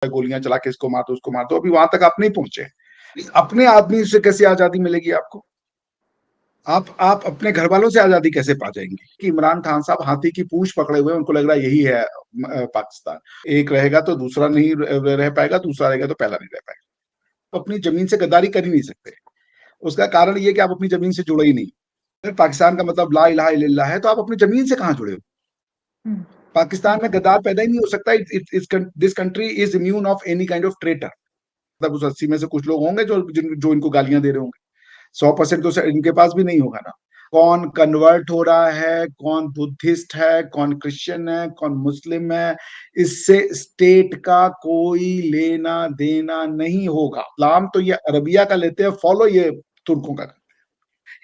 गोलियां चला के इसको मार दो उसको मार दो, अभी वहां तक आप नहीं पहुंचे। अपने आदमी से कैसे आजादी मिलेगी आपको? आप अपने घर वालों से आजादी कैसे पा जाएंगे? कि इमरान खान साहब हाथी की पूंछ पकड़े हुए हैं, उनको लग रहा है यही है पाकिस्तान। एक रहेगा तो दूसरा नहीं रह पाएगा, दूसरा रहेगा तो पहला नहीं रह पाएगा। तो अपनी जमीन से गद्दारी कर ही नहीं सकते। उसका कारण ये है कि आप अपनी जमीन से जुड़े ही नहीं। अगर पाकिस्तान का मतलब ला इलाहा इल्लल्लाह है, तो आप अपनी जमीन से कहां जुड़े हो? हम्म, पाकिस्तान में गद्दार पैदा ही नहीं हो सकता। This country is immune of any kind of traitor. मतलब उस 80 में से कुछ लोग होंगे जो इनको गालियां दे रहे होंगे। 100% तो इनके पास भी नहीं होगा ना। कौन कन्वर्ट हो रहा है, कौन बुद्धिस्ट है, कौन क्रिश्चियन है, कौन मुस्लिम है, इससे स्टेट का कोई लेना देना नहीं होगा। इस्लाम तो ये अरबिया का लेते हैं फॉलो, ये तुर्कों का।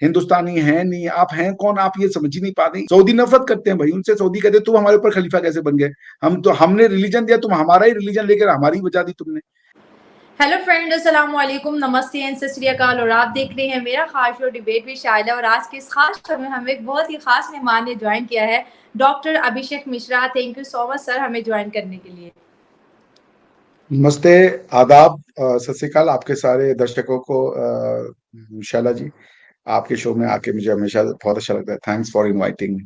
हिंदुस्तानी है नहीं, आप हैं कौन? आप ये समझ ही नहीं पाते। सऊदी नफरत करते हैं भाई उनसे। सऊदी कहते तुम हमारे ऊपर खलीफा कैसे बन गए? हमने रिलीजन दिया, तुम हमारा ही रिलीजन लेकर हमारी बजा दी तुमने। हेलो फ्रेंड, अस्सलाम वालेकुम, नमस्ते एंड सत श्री अकाल। और आप देख रहे हैं मेरा खास शो डिबेट विद शाइला। और आज के इस खास शो में हमें एक बहुत ही खास मेहमान ने ज्वाइन किया है, doctor Abhishek Mishra. Thank you so much sir हमें ज्वाइन करने के लिए। नमस्ते, आदाब, सत श्री अकाल आपके सारे दर्शकों को। शैला जी, आपके शो में आके मुझे हमेशा बहुत अच्छा लगता है। Thanks for inviting.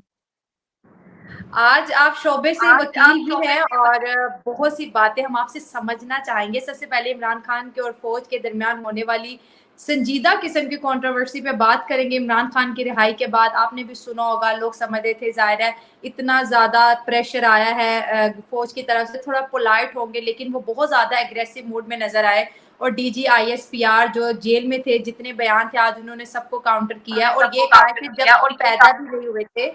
आज आप शोबे से वकील भी हैं और बहुत सी बातें हम आपसे समझना चाहेंगे। सबसे पहले इमरान खान के और फौज के दरमियान होने वाली संजीदा किस्म की कंट्रोवर्सी पे बात करेंगे। इमरान खान की रिहाई के बाद आपने भी सुना होगा, लोग समझ रहे थे जाहिर है इतना ज़्यादा प्रेशर आया है फौज की तरफ से। थोड़ा पोलाइट होंगे लेकिन वो बहुत ज़्यादा एग्रेसिव मूड में नजर आए। और डीजी आईएसपीआर जो जेल में थे, जितने बयान थे आज उन्होंने सबको काउंटर किया और ये कहा कि जब हम पैदा भी नहीं हुए थे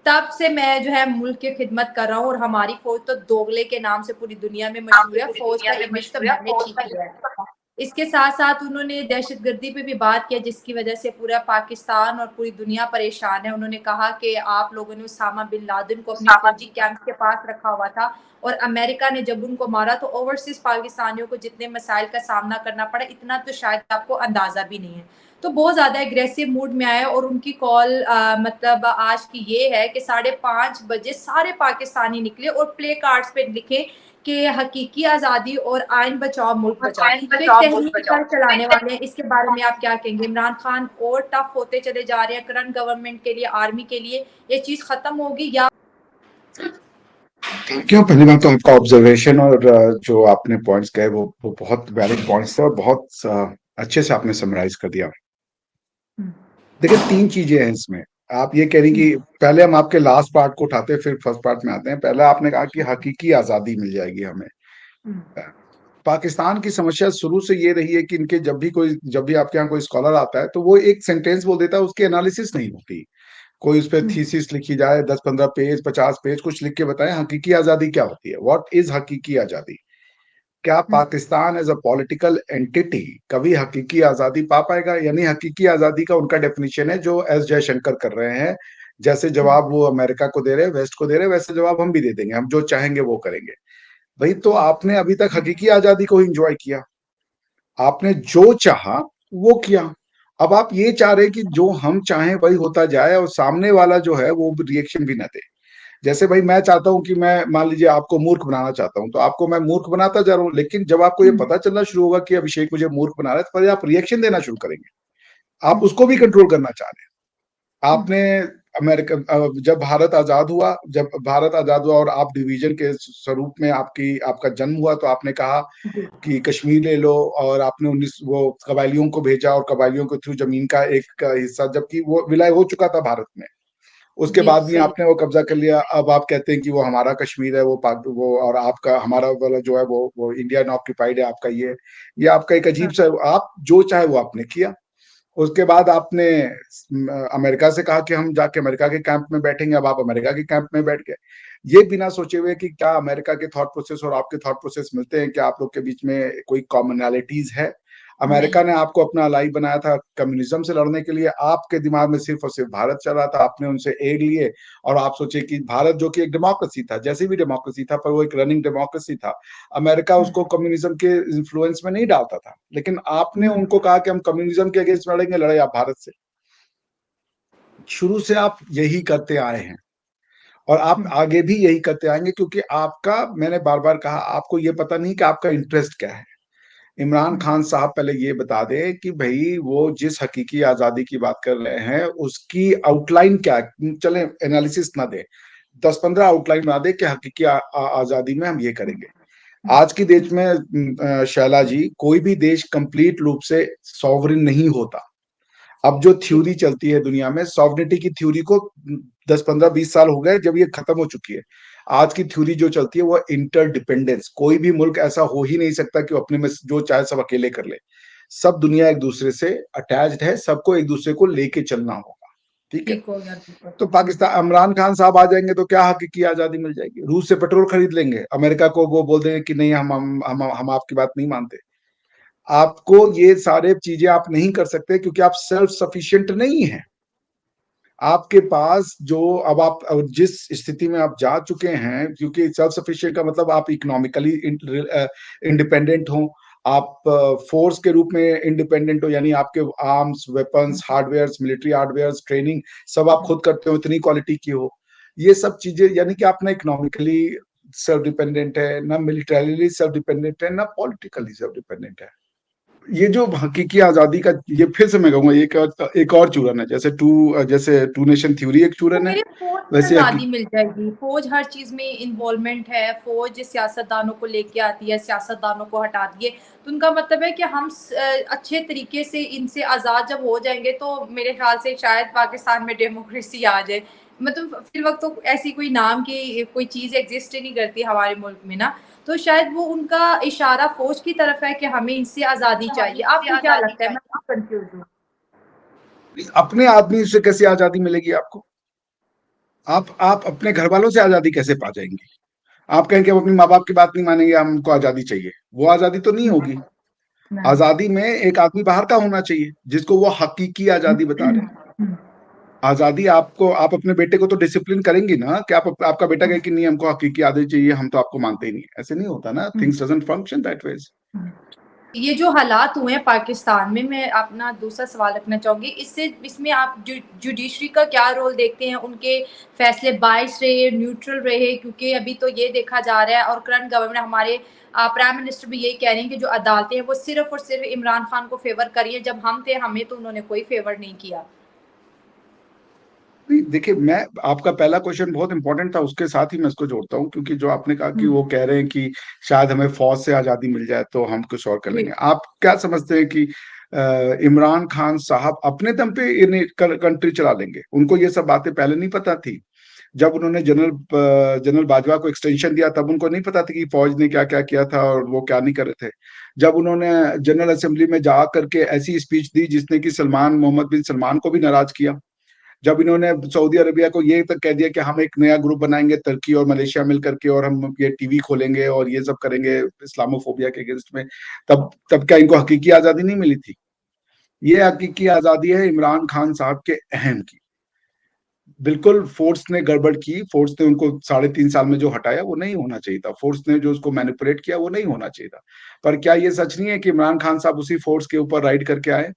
तब से मैं जो है मुल्क की खिदमत कर रहा हूँ और हमारी फौज तो दोगले के नाम से पूरी दुनिया में मशहूर है। फौज का इमेज तो मैंने ठीक किया है। इसके साथ साथ उन्होंने दहशतगर्दी पे भी बात किया, जिसकी वजह से पूरा पाकिस्तान और पूरी दुनिया परेशान है। उन्होंने कहा कि आप लोगों ने उसामा बिन लादेन को अपनी फौजी कैंप के पास रखा हुआ था और अमेरिका ने जब उनको मारा तो ओवरसीज पाकिस्तानियों को जितने मसाइल का सामना करना पड़ा, इतना तो शायद आपको अंदाजा भी नहीं है। तो बहुत ज्यादा एग्रेसिव मूड में आए और उनकी कॉल मतलब आज की ये है कि 5:30 बजे सारे पाकिस्तानी निकले और प्ले कार्ड्स पे लिखे कि हकीकी आजादी और आइन बचाओ मुल्क बचाओ। तो एक तहरीक कल चलाने वाले हैं, इसके बारे में आप क्या कहेंगे? इमरान खान और टफ होते चले जा रहे हैं करंट गवर्नमेंट के लिए, आर्मी के लिए, ये चीज खत्म होगी या? क्यों, पहली बात तो आपका ऑब्जर्वेशन और जो आपने पॉइंट्स कहे वो बहुत वैलिड पॉइंट्स थे और बहुत अच्छे से आपने समराइज कर दिया। देखिए, तीन चीजें हैं इसमें। आप ये कह रही कि पहले हम आपके लास्ट पार्ट को उठाते हैं फिर फर्स्ट पार्ट में आते हैं। पहले आपने कहा कि हकीकी आजादी मिल जाएगी हमें। पाकिस्तान की समस्या शुरू से ये रही है कि इनके जब भी आपके यहाँ कोई स्कॉलर आता है तो वो एक सेंटेंस बोल देता है, उसकी एनालिसिस नहीं होती। कोई उस पर थीसिस लिखी जाए 10-15 पेज 50 पेज कुछ लिख के बताए हकीकी आजादी क्या होती है, व्हाट इज हकीकी आजादी। क्या Pakistan as a political entity कभी हकीकी आजादी पा पाएगा? यानी हकीकी आजादी का उनका डेफिनेशन है जो एस जयशंकर कर रहे हैं। जैसे जवाब वो अमेरिका को दे रहे हैं, वेस्ट को दे रहे हैं, वैसे जवाब हम भी दे देंगे, हम जो चाहेंगे वो करेंगे। भाई, तो आपने अभी तक हकीकी आजादी को एंजॉय किया, आपने जो चाहा वो किया। अब आप ये चाह रहे हैं कि जो हम चाहें वही होता जाए और सामने वाला जो है वो रिएक्शन भी ना दे। जैसे भाई मैं चाहता हूं कि मैं मान लीजिए आपको मूर्ख बनाना चाहता हूं, तो आपको मैं मूर्ख बनाता जा रहा हूं, लेकिन जब आपको ये पता चलना शुरू होगा कि अभिषेक मुझे मूर्ख बना रहा है, तो फिर आप रिएक्शन देना शुरू करेंगे। आप उसको भी कंट्रोल करना चाह रहे हैं। आपने अमेरिका जब भारत आजाद हुआ और आप डिवीजन के स्वरूप में आपका जन्म हुआ, तो आपने कहा कि कश्मीर ले लो और आपने 19 वो कबायलियों को भेजा और कबायलियों के थ्रू जमीन का एक हिस्सा, जबकि वो विलय हो चुका था भारत में। उसके जी बाद भी सही। आपने वो कब्जा कर लिया। अब आप कहते हैं कि वो हमारा कश्मीर है, वो पाक वो, और आपका हमारा वाला जो है वो इंडियन ऑक्यूपाइड है आपका। ये आपका एक अजीब सा, आप जो चाहे वो आपने किया। उसके बाद आपने अमेरिका से कहा कि हम जाके अमेरिका के कैंप में बैठेंगे, अब आप अमेरिका के कैंप में बैठ गए, ये बिना सोचे हुए कि क्या अमेरिका के थॉट प्रोसेस और आपके थॉट प्रोसेस मिलते हैं, क्या आप लोग के बीच में कोई कॉमनैलिटीज है? नहीं। अमेरिका ने आपको अपना अलाई बनाया था कम्युनिज्म से लड़ने के लिए, आपके दिमाग में सिर्फ और सिर्फ भारत चल रहा था, आपने उनसे एड लिए और आप सोचे कि भारत जो कि एक डेमोक्रेसी था, जैसे भी डेमोक्रेसी था, पर वो एक रनिंग डेमोक्रेसी था, अमेरिका उसको कम्युनिज्म के इन्फ्लुएंस में नहीं डालता था। लेकिन आपने उनको कहा कि हम कम्युनिज्म के अगेंस्ट लड़ेंगे, लड़े आप भारत से। शुरू से आप यही करते आए हैं। और आप आगे भी यही करते आएंगे, क्योंकि आपका, मैंने बार बार कहा, आपको ये पता नहीं कि आपका इंटरेस्ट क्या है। इमरान खान साहब पहले ये बता दे कि भाई वो जिस हकीकी आजादी की बात कर रहे हैं उसकी आउटलाइन क्या है। चले एनालिसिस ना दे, 10-15 आउटलाइन बना दे कि हकीकी आजादी में हम ये करेंगे। आज की देश में शैला जी, कोई भी देश कंप्लीट रूप से सॉवरिन नहीं होता। अब जो थ्योरी चलती है दुनिया में, सॉवरिनिटी की थ्योरी को 10-15-20 साल हो गए जब ये खत्म हो चुकी है। आज की थ्योरी जो चलती है वो इंटरडिपेंडेंस। कोई भी मुल्क ऐसा हो ही नहीं सकता कि अपने में जो चाहे सब अकेले कर ले। सब दुनिया एक दूसरे से अटैच्ड है, सबको एक दूसरे को लेके चलना होगा। ठीक है। ठीक हो गया, बिल्कुल। तो पाकिस्तान, इमरान खान साहब आ जाएंगे तो क्या हकीकी आजादी मिल जाएगी? रूस से पेट्रोल खरीद लेंगे, अमेरिका को वो बोल देंगे कि नहीं, हम आपकी बात नहीं मानते। आपको ये सारे चीजें आप नहीं कर सकते, क्योंकि आप सेल्फ सफिशिएंट नहीं है। आपके पास जो, अब जिस स्थिति में आप जा चुके हैं, क्योंकि सेल्फ सफिशिएंट का मतलब आप इकोनॉमिकली इंडिपेंडेंट हो, आप फोर्स के रूप में इंडिपेंडेंट हो, यानी आपके arms, weapons, hardware, military hardware, training सब आप खुद करते हो, इतनी क्वालिटी की हो। ये सब चीजें, यानी कि आप ना इकोनॉमिकली सेल्फ डिपेंडेंट है, ना मिलिटरीली सेल्फ डिपेंडेंट है, ना पॉलिटिकली सेल्फ डिपेंडेंट है। ये जो हकीकी आजादी का, ये फिर से मैं कहूंगा, एक और चूरन है। जैसे टू नेशन थ्योरी एक तो चूरन है, मेरे फौज से वैसे आज़ादी मिल जाएगी। फौज हर चीज में इन्वॉल्वमेंट है, फौज सियासतदानों को लेके आती है, सियासतदानों को हटाती है। तो उनका मतलब है कि हम अच्छे तरीके से इनसे आज़ाद जब हो जाएंगे तो मेरे ख्याल से शायद पाकिस्तान में डेमोक्रेसी आ जाए। मतलब फिर वक्त तो ऐसी कोई नाम की कोई चीज एग्जिस्ट ही नहीं करती हमारे मुल्क में ना। तो शायद वो उनका इशारा फौज की तरफ है कि हमें इनसे आज़ादी चाहिए। आपको क्या लगता है? मैं कंफ्यूज हूँ। अपने आदमी से कैसे आजादी मिलेगी आपको? आप अपने घर वालों से आजादी कैसे पा जाएंगे? आप कहेंगे हम अपने माँ बाप की बात नहीं मानेंगे, हमको आजादी चाहिए, वो आजादी तो नहीं होगी। आजादी में एक आदमी बाहर का होना चाहिए जिसको वो हकीकी आजादी बता रहे हैं। आजादी आपको, आप अपने बेटे को तो डिसिप्लिन करेंगी ना, कि आपका बेटा कहे कि नहीं, हमको हकीकी आजादी चाहिए, हम तो आपको मानते ही नहीं। ऐसे नहीं होता ना, things doesn't function that way. ये जो हालात हुए हैं पाकिस्तान में, मैं अपना दूसरा सवाल रखना चाहूंगी। इसमें आप जुडिशरी का क्या रोल देखते हैं? उनके फैसले बायस रहे, न्यूट्रल रहे? क्योंकि अभी तो ये देखा जा रहा है, और करंट गवर्नमेंट हमारे प्राइम मिनिस्टर भी यही कह रहे हैं कि जो अदालतें हैं वो सिर्फ और सिर्फ इमरान खान को फेवर कर रही है। जब हम थे, हमें तो उन्होंने कोई फेवर नहीं किया। नहीं, देखिए, मैं, आपका पहला क्वेश्चन बहुत इंपॉर्टेंट था, उसके साथ ही मैं इसको जोड़ता हूँ, क्योंकि जो आपने कहा कि वो कह रहे हैं कि शायद हमें फौज से आजादी मिल जाए तो हम कुछ और कर जी। लेंगे। आप क्या समझते हैं कि इमरान खान साहब अपने दम पे इन कंट्री चला लेंगे? उनको ये सब बातें पहले नहीं पता थी? जब उन्होंने जनरल बाजवा को एक्सटेंशन दिया, तब उनको नहीं पता था कि फौज ने क्या क्या किया था और वो क्या नहीं कर रहे थे? जब उन्होंने जनरल असेंबली में जा करके ऐसी स्पीच दी जिसने कि मोहम्मद बिन सलमान को भी नाराज किया, जब इन्होंने सऊदी अरबिया को ये तक कह दिया कि हम एक नया ग्रुप बनाएंगे तुर्की और मलेशिया मिलकर के, और हम ये टीवी खोलेंगे और ये सब करेंगे इस्लामोफोबिया के अगेंस्ट में, तब तब क्या इनको हकीकी आजादी नहीं मिली थी? ये हकीकी आजादी है इमरान खान साहब के अहम की। बिल्कुल फोर्स ने गड़बड़ की, फोर्स ने उनको 3.5 साल में जो हटाया वो नहीं होना चाहिए था, फोर्स ने जो उसको मैनिपुलेट किया वो नहीं होना चाहिए था। पर क्या ये सच नहीं है कि इमरान खान साहब उसी फोर्स के ऊपर राइड करके आए?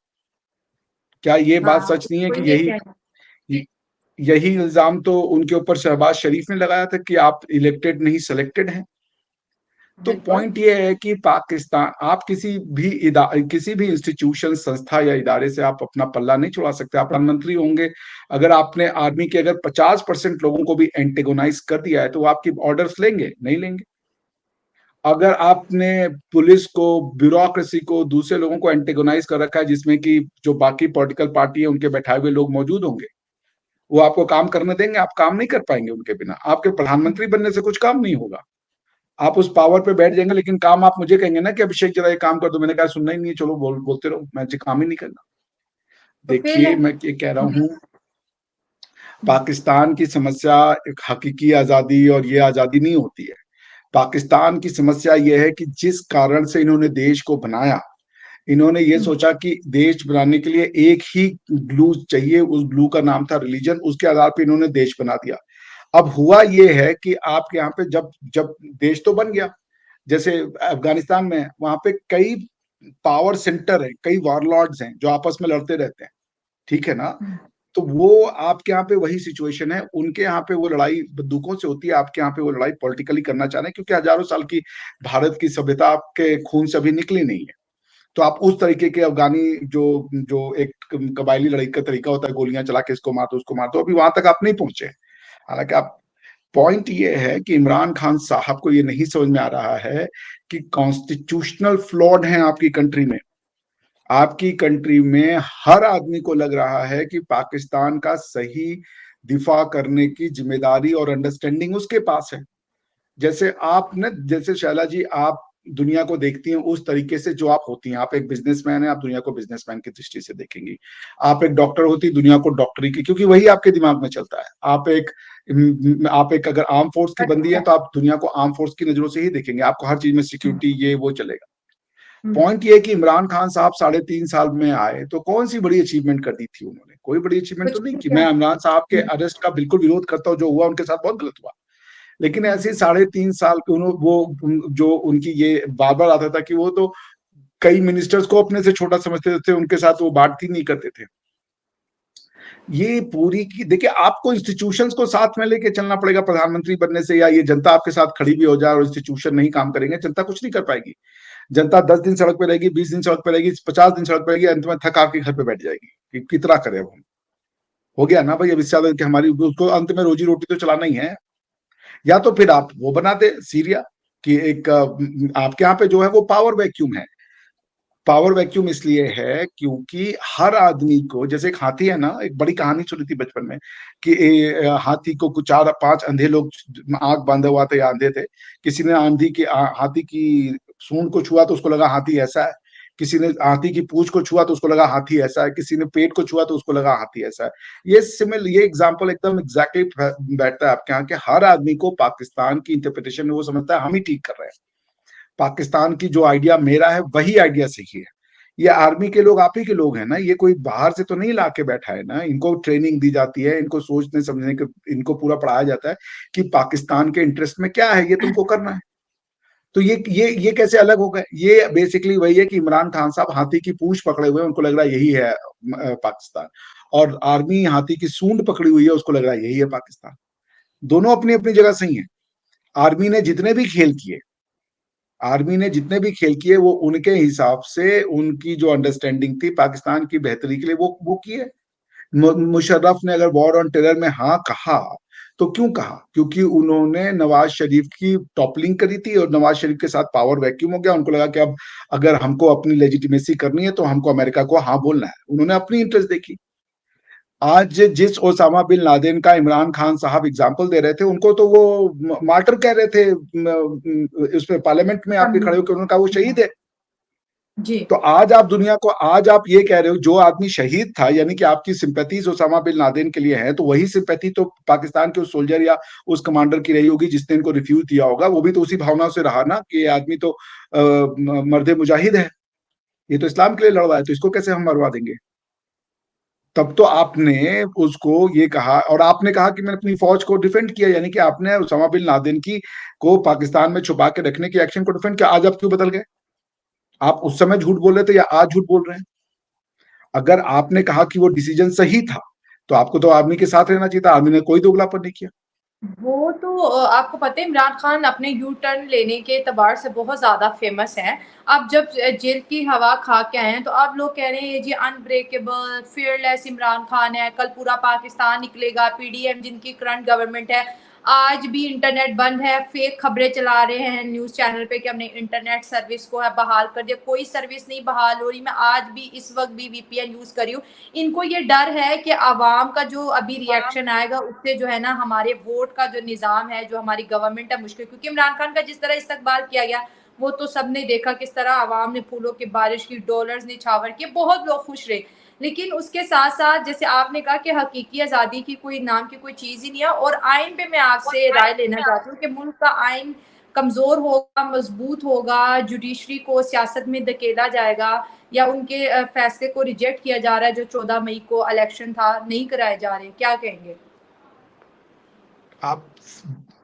क्या ये बात हाँ, सच नहीं है तो कि ये यही कह रहे यही इल्जाम तो उनके ऊपर शहबाज शरीफ ने लगाया था कि आप इलेक्टेड नहीं सिलेक्टेड हैं? हैं। तो बिल्कुल। पॉइंट ये है कि पाकिस्तान, आप किसी भी इंस्टीट्यूशन, संस्था या इदारे से आप अपना पल्ला नहीं छुड़ा सकते। आप प्रधानमंत्री होंगे, अगर आपने आर्मी के अगर 50% लोगों को भी एंटेगोनाइज कर दिया है तो वो आपकी ऑर्डर्स लेंगे? नहीं लेंगे। अगर आपने पुलिस को, ब्यूरोक्रेसी को, दूसरे लोगों को एंटेगोनाइज कर रखा है, जिसमें कि जो बाकी पॉलिटिकल पार्टी है उनके बैठाए हुए लोग मौजूद होंगे, वो आपको काम करने देंगे? आप काम नहीं कर पाएंगे उनके बिना। आपके प्रधानमंत्री बनने से कुछ काम नहीं होगा। आप उस पावर पे बैठ जाएंगे, लेकिन काम आप मुझे कहेंगे ना कि अभिषेक जरा ये काम कर दो, मैंने कहा सुनना ही नहीं है, चलो बोलते रहो, मैं काम ही नहीं करना। तो फिर देखिए, मैं ये कह रहा हूँ, पाकिस्तान की समस्या एक हकीकी आजादी और ये आजादी नहीं होती है। पाकिस्तान की समस्या यह है कि जिस कारण से इन्होंने देश को बनाया, इन्होंने ये सोचा कि देश बनाने के लिए एक ही ग्लू चाहिए, उस ग्लू का नाम था रिलीजन, उसके आधार पर इन्होंने देश बना दिया। अब हुआ ये है कि आपके यहाँ पे जब जब देश तो बन गया, जैसे अफगानिस्तान में, वहां पे कई पावर सेंटर है, कई वॉरलॉर्ड्स हैं जो आपस में लड़ते रहते हैं, ठीक है ना? तो वो आपके यहाँ पे वही सिचुएशन है, उनके यहाँ पे वो लड़ाई बंदूकों से होती है, आपके यहाँ पे वो लड़ाई पॉलिटिकली करना चाह रहे हैं, क्योंकि हजारों साल की भारत की सभ्यता आपके खून से अभी निकली नहीं है। तो आप उस तरीके के अफगानी जो जो एक कबायली लड़ाई का तरीका होता है, गोलियां चला के इसको मार दो उसको मार दो, अभी वहां तक आप नहीं पहुंचे। हालांकि आप, पॉइंट ये है कि इमरान खान साहब को ये नहीं समझ में आ रहा है कि कॉन्स्टिट्यूशनल फ्लॉड है आपकी कंट्री में। आपकी कंट्री में हर आदमी को लग रहा है कि पाकिस्तान का सही दिफा करने की जिम्मेदारी और अंडरस्टैंडिंग उसके पास है। जैसे आप न, जैसे शैला जी, आप दुनिया को देखती हैं उस तरीके से जो आप होती हैं। आप एक बिजनेसमैन है, आप दुनिया को बिजनेसमैन की दृष्टि से देखेंगी। आप एक डॉक्टर होती, दुनिया को डॉक्टरी की, क्योंकि वही आपके दिमाग में चलता है। आप एक अगर आर्म फोर्स की बंदी है, तो आप दुनिया को आर्म फोर्स की नजरों से ही देखेंगे। आपको हर चीज में सिक्योरिटी ये वो चलेगा। पॉइंट ये है कि इमरान खान साहब 3.5 साल में आए तो कौन सी बड़ी अचीवमेंट कर दी थी उन्होंने? कोई बड़ी अचीवमेंट तो कुछ नहीं भी की। क्या। मैं इमरान साहब के अरेस्ट का बिल्कुल विरोध करता हूँ, जो हुआ उनके साथ बहुत गलत हुआ। लेकिन ऐसे 3.5 साल के जो उनकी ये बार बार आता था कि वो तो कई मिनिस्टर्स को अपने से छोटा समझते थे, उनके साथ वो बात ही नहीं करते थे। ये पूरी की देखिए, आपको इंस्टीट्यूशंस को साथ में लेके चलना पड़ेगा प्रधानमंत्री बनने से, या ये जनता आपके साथ खड़ी भी हो जाए और इंस्टीट्यूशन नहीं काम करेंगे, जनता कुछ नहीं कर पाएगी। जनता 10 दिन सड़क पे रहेगी, 20 दिन सड़क पे रहेगी, 50 दिन सड़क पे रहेगी, अंत में थक आके घर पे बैठ जाएगी कि कितना करे अब हम। हो गया ना भाई, अब इससे ज्यादा कि हमारी उसको अंत में रोजी रोटी तो चलाना ही है। या तो फिर आप वो बना दे सीरिया कि एक आपके यहाँ पे जो है वो पावर वैक्यूम है। पावर वैक्यूम इसलिए है क्योंकि हर आदमी को, जैसे एक हाथी है ना, एक बड़ी कहानी सुनी थी बचपन में कि हाथी को कुछ 4-5 अंधे लोग आंख बांधे हुआ थे या अंधे थे। किसी ने हाथी की सूंड को छुआ तो उसको लगा हाथी ऐसा है। किसी ने हाथी की पूंछ को छुआ तो उसको लगा हाथी ऐसा है। किसी ने पेट को छुआ तो उसको लगा हाथी ऐसा है। ये एग्जाम्पल एकदम एग्जैक्टली बैठता है आपके यहाँ के हर आदमी को। पाकिस्तान की इंटरप्रिटेशन में वो समझता है हम ही ठीक कर रहे हैं। पाकिस्तान की जो आइडिया मेरा है वही आइडिया सही है। ये आर्मी के लोग आप ही के लोग हैं ना, ये कोई बाहर से तो नहीं ला के बैठा है ना। इनको ट्रेनिंग दी जाती है, इनको सोचने समझने के, इनको पूरा पढ़ाया जाता है कि पाकिस्तान के इंटरेस्ट में क्या है, ये तुमको करना है। तो ये कैसे अलग हो गए? ये बेसिकली वही है कि इमरान खान साहब हाथी की पूंछ पकड़े हुए हैं, उनको लग रहा है यही है पाकिस्तान। और आर्मी हाथी की सूंड पकड़ी हुई है, उसको लग रहा है यही है पाकिस्तान। दोनों अपनी अपनी जगह सही है। आर्मी ने जितने भी खेल किए, आर्मी ने जितने भी खेल किए, वो उनके हिसाब से, उनकी जो अंडरस्टैंडिंग थी पाकिस्तान की बेहतरी के लिए, वो किए। मुशर्रफ ने अगर वॉर ऑन टेरर में हाँ कहा तो क्यों कहा? क्योंकि उन्होंने नवाज शरीफ की टॉपलिंग करी थी और नवाज शरीफ के साथ पावर वैक्यूम हो गया। उनको लगा कि अब अगर हमको अपनी लेजिटिमेसी करनी है तो हमको अमेरिका को हाँ बोलना है। उन्होंने अपनी इंटरेस्ट देखी। आज जिस ओसामा बिन लादेन का इमरान खान साहब एग्जाम्पल दे रहे थे, उनको तो वो मार्टर कह रहे थे उसमें पार्लियामेंट में आके खड़े होकर। उन्होंने कहा वो शहीद है। जी। तो आज आप दुनिया को, आज आप ये कह रहे हो जो आदमी शहीद था, यानी कि आपकी सिंपैथीज ओसामा बिन लादेन के लिए है, तो वही सिंपैथी तो पाकिस्तान के उस सोल्जर या उस कमांडर की रही होगी जिसने इनको रिफ्यूज दिया होगा। वो भी तो उसी भावना से रहा ना कि ये आदमी तो मर्द मुजाहिद है, ये तो इस्लाम के लिए लड़ रहा है, तो इसको कैसे हम मरवा देंगे? तब तो आपने उसको ये कहा, और आपने कहा कि मैंने अपनी फौज को डिफेंड किया, यानी कि आपने उसामा बिन लादेन की को पाकिस्तान में छुपा के रखने की एक्शन को डिफेंड किया। आज आप क्यों बदल गए? आप उस समय झूठ बोल रहे थे या आज झूठ बोल रहे हैं? अगर आपने कहा कि वो डिसीजन सही था, तो आपको तो आर्मी के साथ रहना चाहिए था। आर्मी ने कोई दोगलापन नहीं किया। वो तो आपको पता है इमरान खान अपने यू टर्न लेने के एतबार से बहुत ज़्यादा फेमस हैं। आप जब जेल की हवा खा के आए हैं तो आप लोग कह रहे हैं ये जी अनब्रेकेबल फियरलेस इमरान खान है, कल पूरा पाकिस्तान निकलेगा, पीडीएम जिनकी करंट गवर्नमेंट है। आज भी इंटरनेट बंद है, फेक खबरें चला रहे हैं न्यूज़ चैनल पे कि हमने इंटरनेट सर्विस को है बहाल कर दिया। कोई सर्विस नहीं बहाल हो रही। मैं आज भी इस वक्त भी वीपीएन यूज़ कर रही हूँ। इनको ये डर है कि आवाम का जो अभी रिएक्शन आएगा उससे जो है ना हमारे वोट का जो निज़ाम है, जो हमारी गवर्नमेंट है मुश्किल, क्योंकि इमरान खान का जिस तरह इस्तकबाल किया गया वो तो सबने देखा, किस तरह आवाम ने फूलों की बारिश की, डॉलर्स निछावर किए, बहुत लोग खुश रहे। लेकिन उसके साथ साथ जैसे आपने कहा कि हकीकी आज़ादी की कोई नाम की कोई चीज़ ही नहीं है। और आइन पे मैं आपसे राय लेना चाहती हूँ कि मुल्क का आइन कमज़ोर होगा, मजबूत होगा, जुडिशरी को सियासत में धकेला जाएगा या उनके फैसले को रिजेक्ट किया जा रहा है जो 14 मई को इलेक्शन था नहीं कराए जा रहे, क्या कहेंगे? आप,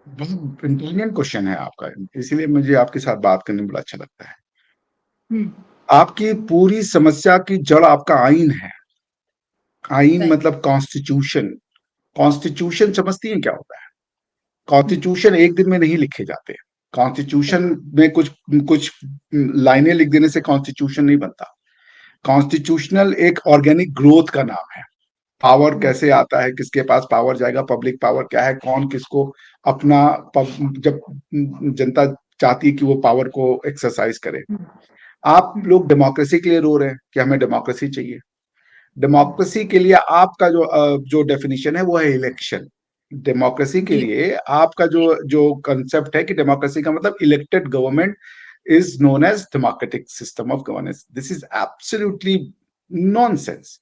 बहुत इंटेलिजेंट क्वेश्चन है आपका, इसीलिए मुझे आपके साथ बात करने में बड़ा अच्छा लगता है। आपकी पूरी समस्या की जड़ आपका आइन है। आइन सही। मतलब कॉन्स्टिट्यूशन। कॉन्स्टिट्यूशन समझती हैं क्या होता है? कॉन्स्टिट्यूशन एक दिन में नहीं लिखे जाते। कॉन्स्टिट्यूशन में कुछ कुछ लाइनें लिख देने से कॉन्स्टिट्यूशन नहीं बनता। कॉन्स्टिट्यूशनल एक ऑर्गेनिक ग्रोथ का नाम है। पावर कैसे आता है, किसके पास पावर जाएगा, पब्लिक पावर क्या है, कौन किसको अपना जब जनता चाहती है कि वो पावर को एक्सरसाइज करे। आप लोग डेमोक्रेसी के लिए रो रहे हैं कि हमें डेमोक्रेसी चाहिए। डेमोक्रेसी के लिए आपका जो डेफिनेशन है वो है इलेक्शन। डेमोक्रेसी के जी। लिए आपका जो जो कंसेप्ट है कि डेमोक्रेसी का मतलब elected government is known as democratic system of governance. This is absolutely nonsense.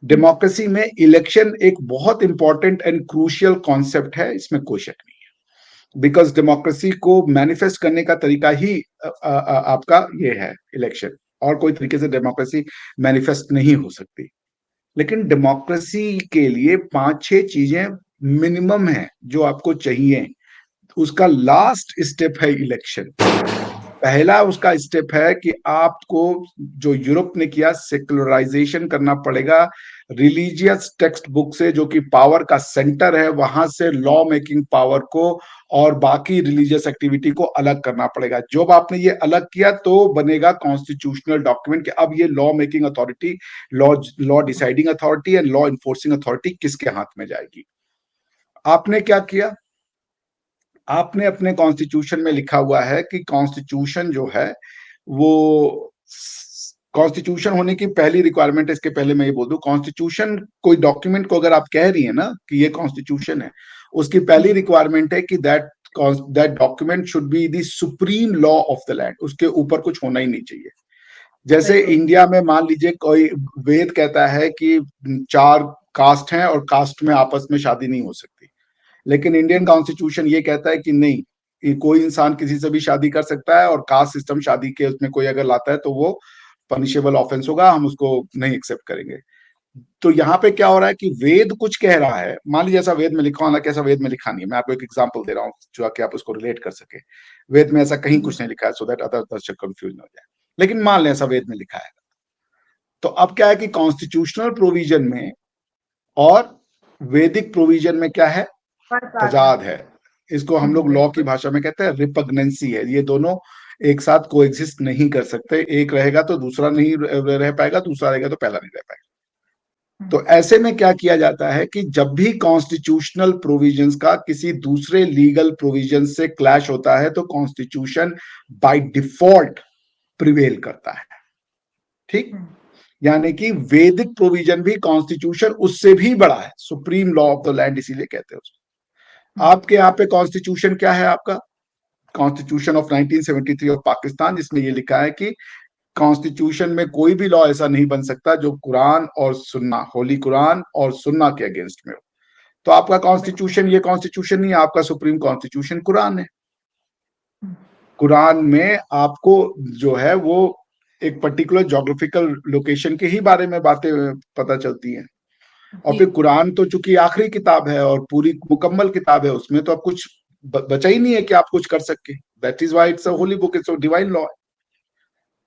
Democracy में इलेक्शन एक बहुत इंपॉर्टेंट एंड क्रूशियल कॉन्सेप्ट है, इसमें कोई शक नहीं है। बिकॉज डेमोक्रेसी को मैनिफेस्ट करने का तरीका ही आपका ये है इलेक्शन, और कोई तरीके से डेमोक्रेसी मैनिफेस्ट नहीं हो सकती। लेकिन डेमोक्रेसी के लिए 5-6 चीजें मिनिमम है जो आपको चाहिए। उसका लास्ट स्टेप है इलेक्शन। पहला उसका स्टेप है कि आपको, जो यूरोप ने किया, सेक्युलराइजेशन करना पड़ेगा। रिलीजियस टेक्स्ट बुक से, जो कि पावर का सेंटर है, वहां से लॉ मेकिंग पावर को और बाकी रिलीजियस एक्टिविटी को अलग करना पड़ेगा। जब आपने ये अलग किया तो बनेगा कॉन्स्टिट्यूशनल डॉक्यूमेंट कि अब ये law making authority, law law deciding authority and law enforcing authority किसके हाथ में जाएगी। आपने क्या किया? आपने अपने कॉन्स्टिट्यूशन में लिखा हुआ है कि कॉन्स्टिट्यूशन जो है वो, कॉन्स्टिट्यूशन होने की पहली रिक्वायरमेंट है, इसके पहले मैं ये बोल दूं, कॉन्स्टिट्यूशन कोई डॉक्यूमेंट को अगर आप कह रही है ना कि ये कॉन्स्टिट्यूशन है, उसकी पहली रिक्वायरमेंट है कि that document should be the supreme law of the land. उसके ऊपर कुछ होना ही नहीं चाहिए। जैसे इंडिया में मान लीजिए कोई वेद कहता है कि 4 कास्ट हैं और कास्ट में आपस में शादी नहीं हो सकती, लेकिन इंडियन कॉन्स्टिट्यूशन ये कहता है कि नहीं, ये कोई इंसान किसी से भी शादी कर सकता है, और कास्ट सिस्टम शादी के उसमें कोई अगर लाता है तो वो पनिशेबल ऑफेंस होगा, हम उसको नहीं एक्सेप्ट करेंगे। तो यहाँ पे क्या हो रहा है कि वेद कुछ कह रहा है, मान लीजिए ऐसा वेद में लिखा होना, कैसा वेद में लिखा नहीं है, मैं आपको एक एग्जांपल दे रहा हूँ जो कि आप उसको रिलेट कर सके। वेद में ऐसा कहीं कुछ नहीं लिखा है, सो दैट अदर दर्शक कंफ्यूज ना हो जाए, लेकिन मान लें ऐसा वेद में लिखा है। तो अब क्या है कि कॉन्स्टिट्यूशनल प्रोविजन में और वैदिक प्रोविजन में क्या है? तजाद है। इसको हम लोग लॉ की बिल्कुल। भाषा में कहते हैं रिपग्नेंसी है। ये दोनों एक साथ कोएग्जिस्ट नहीं कर सकते। एक रहेगा तो दूसरा नहीं रह पाएगा, दूसरा रहेगा तो पहला नहीं रह पाएगा। तो ऐसे में क्या किया जाता है कि जब भी कॉन्स्टिट्यूशनल प्रोविजंस का किसी दूसरे लीगल प्रोविजन से क्लैश होता है तो कॉन्स्टिट्यूशन बाय डिफॉल्ट प्रिवेल करता है। ठीक, यानी कि वैदिक प्रोविजन भी कॉन्स्टिट्यूशन उससे भी बड़ा है, supreme law of the land इसीलिए कहते हैं उसको। आपके यहाँ पे कॉन्स्टिट्यूशन क्या है? आपका कॉन्स्टिट्यूशन ऑफ 1973 ऑफ पाकिस्तान, जिसमें ये लिखा है कि कॉन्स्टिट्यूशन में कोई भी लॉ ऐसा नहीं बन सकता जो कुरान और सुन्ना, होली कुरान और सुन्ना के अगेंस्ट में हो। तो आपका कॉन्स्टिट्यूशन ये कॉन्स्टिट्यूशन नहीं है, आपका सुप्रीम कॉन्स्टिट्यूशन कुरान है। कुरान में आपको जो है वो एक पर्टिकुलर जोग्राफिकल लोकेशन के ही बारे में बातें पता चलती हैं। और फिर कुरान तो चूंकि आखिरी किताब है और पूरी मुकम्मल किताब है, उसमें तो अब कुछ बचा ही नहीं है कि आप कुछ कर सके। That is why it's a Holi book, it's a divine law.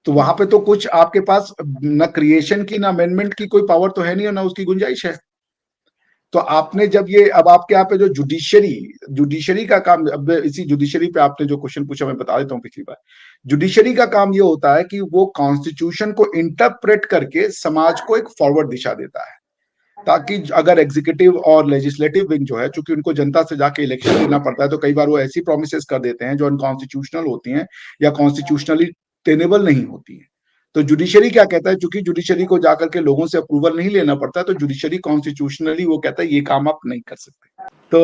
तो वहां पे तो कुछ आपके पास ना क्रिएशन की ना अमेंडमेंट की कोई पावर तो है नहीं, और ना उसकी गुंजाइश है। तो आपने जब ये, अब आपके यहाँ पे जो जुडिशरी का काम, अब इसी जुडिशरी पे आपने जो क्वेश्चन पूछा मैं बता देता हूँ पिछली बार। जुडिशरी का काम ये होता है कि वो कॉन्स्टिट्यूशन को इंटरप्रेट करके समाज को एक फॉरवर्ड दिशा देता है, ताकि अगर एग्जीक्यूटिव और लेजिस्लेटिव विंग जो है, चूंकि उनको जनता से जाके इलेक्शन लेना पड़ता है, तो कई बार वो ऐसी प्रोमिस कर देते हैं जो अनकॉन्स्टिट्यूशनल होती हैं या कॉन्स्टिट्यूशनली टेनेबल नहीं होती है। तो जुडिशरी क्या कहता है, चूंकि जुडिशरी को जाकर के लोगों से अप्रूवल नहीं लेना पड़ता, तो जुडिशरी कॉन्स्टिट्यूशनली वो कहता है ये काम आप नहीं कर सकते।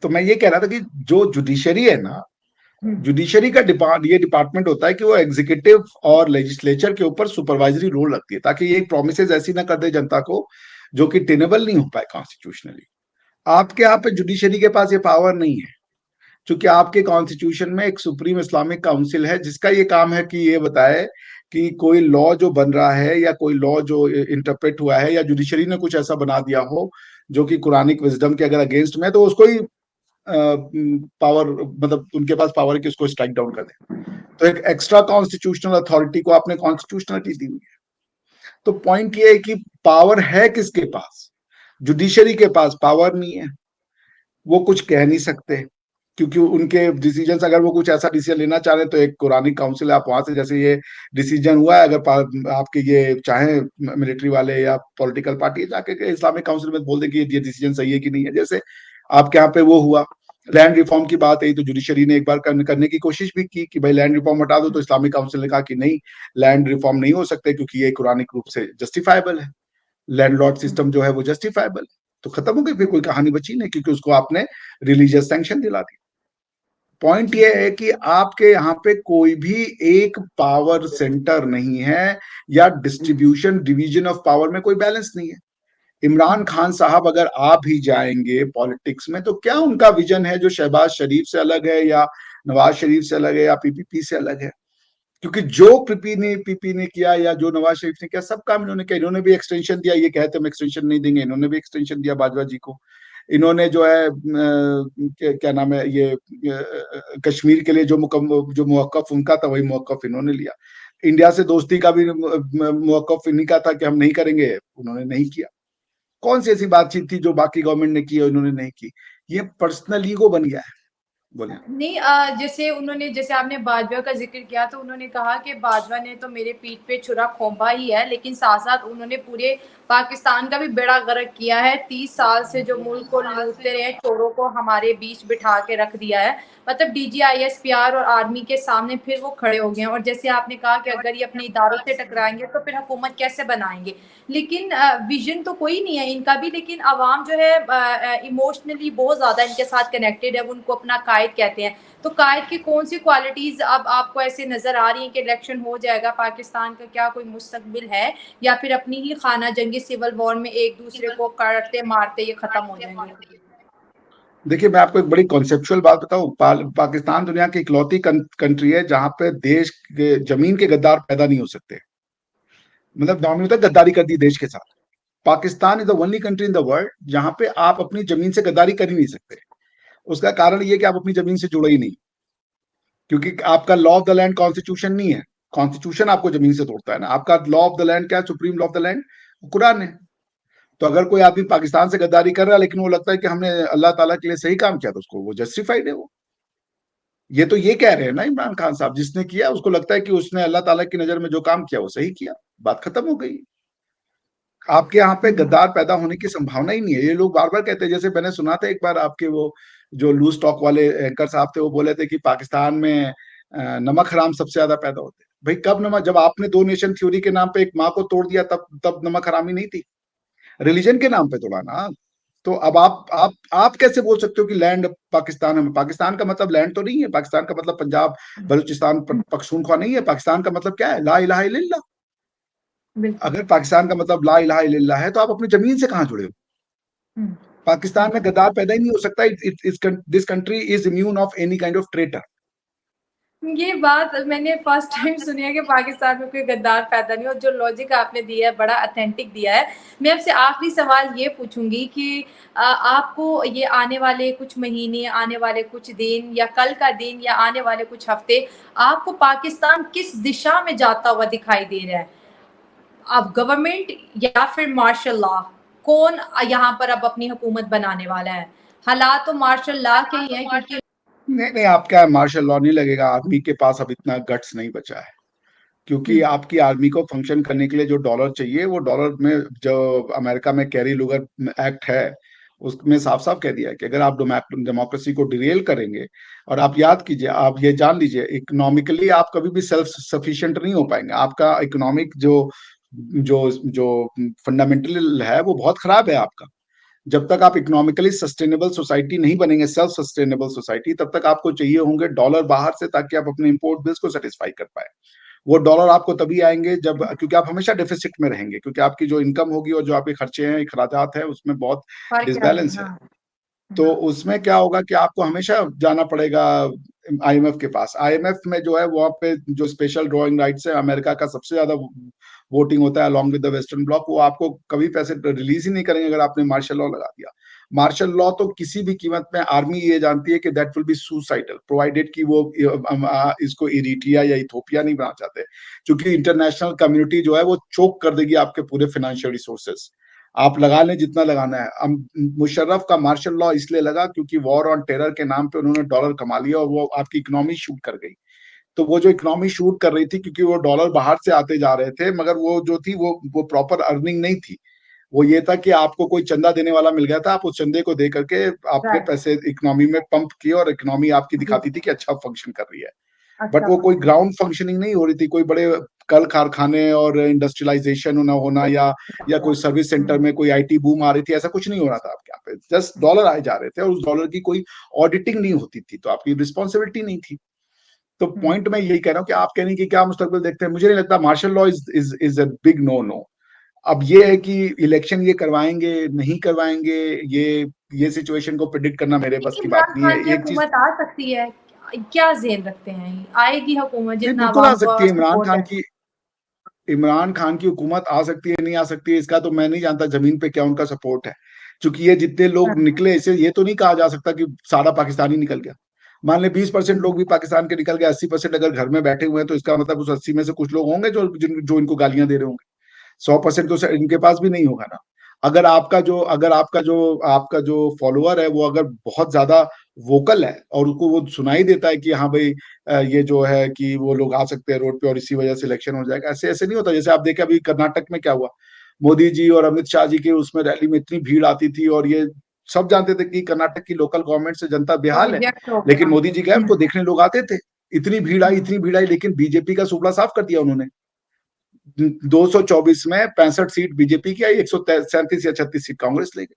तो मैं ये कह रहा था कि जो जुडिशरी है ना, जुडिशरी का ये डिपार्टमेंट होता है कि वो एग्जीक्यूटिव और लेजिस्लेचर के ऊपर सुपरवाइजरी रोल रखती है, ताकि ये प्रोमिस ऐसी ना कर दे जनता को जो कि टेनेबल नहीं हो पाए कॉन्स्टिट्यूशनली। आपके यहाँ पे जुडिशरी के पास ये पावर नहीं है, क्योंकि आपके कॉन्स्टिट्यूशन में एक सुप्रीम इस्लामिक काउंसिल है जिसका ये काम है कि ये बताए कि कोई लॉ जो बन रहा है या कोई लॉ जो इंटरप्रेट हुआ है या जुडिशरी ने कुछ ऐसा बना दिया हो जो कि कुरानिक विजडम के अगर अगेंस्ट में, तो उसको ही पावर, मतलब उनके पास पावर है कि उसको स्ट्राइक डाउन कर दे। तो एक एक्स्ट्रा कॉन्स्टिट्यूशनल अथॉरिटी को आपने कॉन्स्टिट्यूशनलिटी दी हुई है। तो पॉइंट ये है कि पावर है किसके पास? जुडिशरी के पास पावर नहीं है, वो कुछ कह नहीं सकते, क्योंकि उनके डिसीजंस, अगर वो कुछ ऐसा डिसीजन लेना चाह रहे हैं तो एक कुरानिक काउंसिल है, आप वहां से, जैसे ये डिसीजन हुआ है, अगर आपके ये चाहे मिलिट्री वाले या पॉलिटिकल पार्टी जाके के इस्लामिक काउंसिल में बोल दे कि ये डिसीजन सही है कि नहीं है, जैसे आपके यहाँ पे वो हुआ, लैंड रिफॉर्म की बात आई तो जुडिशरी ने एक बार करने की कोशिश भी की कि भाई लैंड रिफॉर्म हटा दो, तो इस्लामिक काउंसिल ने कहा कि नहीं, लैंड रिफॉर्म नहीं हो सकते क्योंकि ये कुरानिक रूप से जस्टिफाइबल है, लैंडलॉर्ड सिस्टम जो है वो जस्टिफाइबल है। तो खत्म हो गई, फिर कोई कहानी बची नहीं, क्योंकि उसको आपने रिलीजियस सैंक्शन दिला दी। पॉइंट ये है कि आपके यहाँ पे कोई भी एक पावर सेंटर नहीं है, या डिस्ट्रीब्यूशन डिवीजन ऑफ पावर में कोई बैलेंस नहीं है। इमरान खान साहब अगर आ भी जाएंगे पॉलिटिक्स में, तो क्या उनका विजन है जो शहबाज शरीफ से अलग है, या नवाज शरीफ से अलग है, या पीपीपी से अलग है? क्योंकि जो पीपी ने किया, या जो नवाज शरीफ ने किया, सब काम इन्होंने किया। इन्होंने भी एक्सटेंशन दिया, ये कहते हम एक्सटेंशन नहीं देंगे, इन्होंने भी एक्सटेंशन दिया बाजवा जी को। इन्होंने जो है क्या नाम है ये कश्मीर के लिए जो मौकफ उनका था, वही मौकफ इन्होंने लिया। इंडिया से दोस्ती का भी मौकफ इन्हीं का था कि हम नहीं करेंगे, उन्होंने नहीं किया। कौन सी ऐसी बातचीत थी जो बाकी गवर्नमेंट ने की और इन्होंने नहीं की? ये पर्सनल ईगो बन गया है। बोलिए। नहीं, जैसे आपने बाजवा का जिक्र किया, तो उन्होंने कहा कि बाजवा ने तो मेरे पीठ पे छुरा खोपा ही है, लेकिन साथ साथ उन्होंने पूरे पाकिस्तान का भी बेड़ा गर्क किया है। 30 साल से जो मुल्क को लूटते रहे, चोरों को हमारे बीच बिठा के रख दिया है। मतलब DGISPR और आर्मी के सामने फिर वो खड़े हो गए हैं। और जैसे आपने कहा कि अगर ये अपने इदारों से टकराएंगे तो फिर हुकूमत कैसे बनाएंगे। लेकिन विजन तो कोई नहीं है इनका भी, लेकिन आवाम जो है इमोशनली बहुत ज़्यादा इनके साथ कनेक्टेड है, वो उनको अपना कायद कहते हैं। तो कायद की कौन सी क्वालिटीज़ अब आपको ऐसे नज़र आ रही हैं कि इलेक्शन हो जाएगा, पाकिस्तान का क्या कोई मुस्तकबिल है, या फिर अपनी ही खाना जंगी सिविल वॉर में एक दूसरे को काटते मारते ये ख़त्म हो जाएंगे? देखिए, मैं आपको एक बड़ी कॉन्सेप्चुअल बात बताऊं, पाकिस्तान दुनिया की इकलौती कंट्री है जहां पे देश के जमीन के गद्दार पैदा नहीं हो सकते। मतलब डोमिनो तक गद्दारी कर दी देश के साथ। Pakistan is the only country in the world जहां पे आप अपनी जमीन से गद्दारी कर ही नहीं सकते। उसका कारण ये कि आप अपनी जमीन से जुड़े ही नहीं, क्योंकि आपका law of the land constitution नहीं है। कॉन्स्टिट्यूशन आपको जमीन से तोड़ता है ना। आपका लॉ ऑफ द लैंड क्या है? Supreme law of the land Quran है। तो अगर कोई आदमी पाकिस्तान से गद्दारी कर रहा है, लेकिन वो लगता है कि हमने अल्लाह ताला के लिए सही काम किया, तो उसको वो जस्टिफाइड है। वो ये तो ये कह रहे हैं ना इमरान खान साहब, जिसने किया उसको लगता है कि उसने अल्लाह ताला की नजर में जो काम किया वो सही किया, बात खत्म हो गई। आपके यहाँ पे गद्दार पैदा होने की संभावना ही नहीं है। ये लोग बार बार कहते हैं, जैसे मैंने सुना था एक बार, आपके वो जो लूज टॉक वाले एंकर साहब थे, वो बोले थे कि पाकिस्तान में नमक हराम सबसे ज्यादा पैदा होते हैं। भाई कब नमक? जब आपने दो नेशन थ्योरी के नाम पे एक माँ को तोड़ दिया, तब नमक हरामी नहीं थी? रिलीजन के नाम पे तोड़ा ना। तो अब आप कैसे बोल सकते हो कि लैंड पाकिस्तान है? पाकिस्तान का मतलब लैंड तो नहीं है। पाकिस्तान का मतलब पंजाब, बलूचिस्तान, पख्तूनख्वा नहीं है। पाकिस्तान का मतलब क्या है? ला इलाहा इल्लल्लाह। अगर पाकिस्तान का मतलब ला इलाहा इल्लल्लाह है, तो आप अपनी जमीन से कहां जुड़े हो? पाकिस्तान में गद्दार पैदा ही नहीं हो सकता। This country is immune of any kind of traitor. ये बात मैंने फर्स्ट टाइम सुनी है कि पाकिस्तान में कोई गद्दार पैदा नहीं। और जो लॉजिक आपने दिया है बड़ा अथेंटिक दिया है। मैं आपसे आखिरी सवाल ये पूछूंगी कि आपको ये आने वाले कुछ महीने, आने वाले कुछ दिन, या कल का दिन, या आने वाले कुछ हफ्ते, आपको पाकिस्तान किस दिशा में जाता हुआ दिखाई दे रहा है? अब गवर्नमेंट या फिर मार्शल लॉ, कौन यहाँ पर अब अपनी हुकूमत बनाने वाला है? हालात तो मार्शल लॉ के ही हैं, क्योंकि नहीं नहीं, आपका मार्शल लॉ नहीं लगेगा। आर्मी के पास अब इतना गट्स नहीं बचा है, क्योंकि आपकी आर्मी को फंक्शन करने के लिए जो डॉलर चाहिए, वो डॉलर में जो अमेरिका में कैरी लुगर एक्ट है, उसमें साफ साफ कह दिया है कि अगर आप डेमोक्रेसी को डिरेल करेंगे, और आप याद कीजिए, आप ये जान लीजिए, इकोनॉमिकली आप कभी भी सेल्फ सफिशिएंट नहीं हो पाएंगे। आपका इकोनॉमिक जो जो जो फंडामेंटल है वो बहुत खराब है आपका। जब तक आप इकोनॉमिकली सस्टेनेबल सोसाइटी नहीं बनेंगे, सेल्फ सस्टेनेबल सोसाइटी, तब तक आपको चाहिए होंगे डॉलर बाहर से, ताकि आप अपने इंपोर्ट बिल्स को सेटिस्फाई कर पाए। वो डॉलर आपको तभी आएंगे जब, क्योंकि आप हमेशा डेफिसिट में रहेंगे, क्योंकि आपकी जो इनकम होगी और जो आपके खर्चे हैं, अखराजात हैं, उसमें बहुत फर्क क्या है? डिसबैलेंस है। तो उसमें क्या होगा कि आपको हमेशा जाना पड़ेगा आईएमएफ के पास। आईएमएफ में जो है वहां पे जो स्पेशल ड्रॉइंग राइट्स है, अमेरिका का सबसे ज्यादा वोटिंग होता है along with the western block, वो आपको कभी पैसे रिलीज ही नहीं करेंगे अगर आपने मार्शल लॉ लगा दिया। मार्शल लॉ तो किसी भी कीमत में आर्मी ये जानती है कि that will be suicidal, provided कि वो इसको इरिट्रिया या इथोपिया नहीं बना चाहते, क्योंकि इंटरनेशनल कम्युनिटी जो है वो चोक कर देगी आपके पूरे फाइनेंशियल रिसोर्सेस। आप लगा लें जितना लगाना है। मुशर्रफ का मार्शल लॉ इसलिए लगा क्योंकि वॉर ऑन टेरर के नाम पे उन्होंने डॉलर कमा लिया और वो आपकी इकोनॉमी शूट कर गई। तो वो जो इकोनॉमी शूट कर रही थी क्योंकि वो डॉलर बाहर से आते जा रहे थे, मगर वो जो थी वो प्रॉपर अर्निंग नहीं थी। वो ये था कि आपको कोई चंदा देने वाला मिल गया था, आप उस चंदे को दे करके आपने राइट। पैसे इकोनॉमी में पंप किए और इकोनॉमी आपकी जी। दिखाती थी कि अच्छा फंक्शन कर रही है। बट अच्छा वो कोई फंक्शन। ग्राउंड फंक्शनिंग नहीं हो रही थी, कोई बड़े कल कारखाने और इंडस्ट्रियलाइजेशन ना होना या कोई सर्विस सेंटर में कोई आईटी बूम आ रही थी, ऐसा कुछ नहीं हो रहा था आपके यहाँ पे। जस्ट डॉलर आए जा रहे थे और उस डॉलर की कोई ऑडिटिंग नहीं होती थी, तो आपकी रिस्पॉन्सिबिलिटी नहीं थी। तो पॉइंट मैं यही कह रहा हूँ कि आप कहने की क्या मुस्तकबिल देखते हैं, मुझे नहीं लगता। Martial law is a big no no. अब ये है कि इलेक्शन ये करवाएंगे नहीं करवाएंगे, ये सिचुएशन को प्रिडिक्ट करना मेरे बस की बात इमरान नहीं है। खान की एक चीज हुकूमत आ सकती है, क्या ज़ेन रखते हैं? आएगी हुकूमत नहीं, जितना बिल्कुल आ अवाम सकती का है। सपोर्ट है? इमरान खान की हुकूमत आ सकती है, नहीं आ सकती है, इसका तो मैं नहीं जानता जमीन पे क्या उनका सपोर्ट है। क्योंकि ये जितने लोग हाँ। निकले, इसे ये तो नहीं कहा जा सकता कि सारा पाकिस्तानी निकल गया। मान ले 20% लोग भी पाकिस्तान के निकल गए, 80% अगर घर में बैठे हुए हैं, तो इसका मतलब उस 80 में से कुछ लोग होंगे जो इनको गालियां दे रहे होंगे। 100% तो इनके पास भी नहीं होगा ना। अगर आपका जो फॉलोअर है वो अगर बहुत ज्यादा वोकल है और उसको वो सुनाई देता है कि हाँ भाई, ये जो है कि वो लोग आ सकते हैं रोड पे और इसी वजह से इलेक्शन हो जाएगा, ऐसे ऐसे नहीं होता। जैसे आप देखें अभी कर्नाटक में क्या हुआ, मोदी जी और अमित शाह जी के उसमें रैली में इतनी भीड़ आती थी और ये सब जानते थे कि कर्नाटक की लोकल गवर्नमेंट से जनता वो बेहाल है। रिजेक्ट हो लेकिन गया। मोदी जी गए, उनको देखने लोग आते थे। इतनी भीड़ आई, लेकिन बीजेपी का सुपड़ा साफ कर दिया उन्होंने। 224 में 65 सीट बीजेपी की आई, 137 या 36 सीट कांग्रेस ले गई।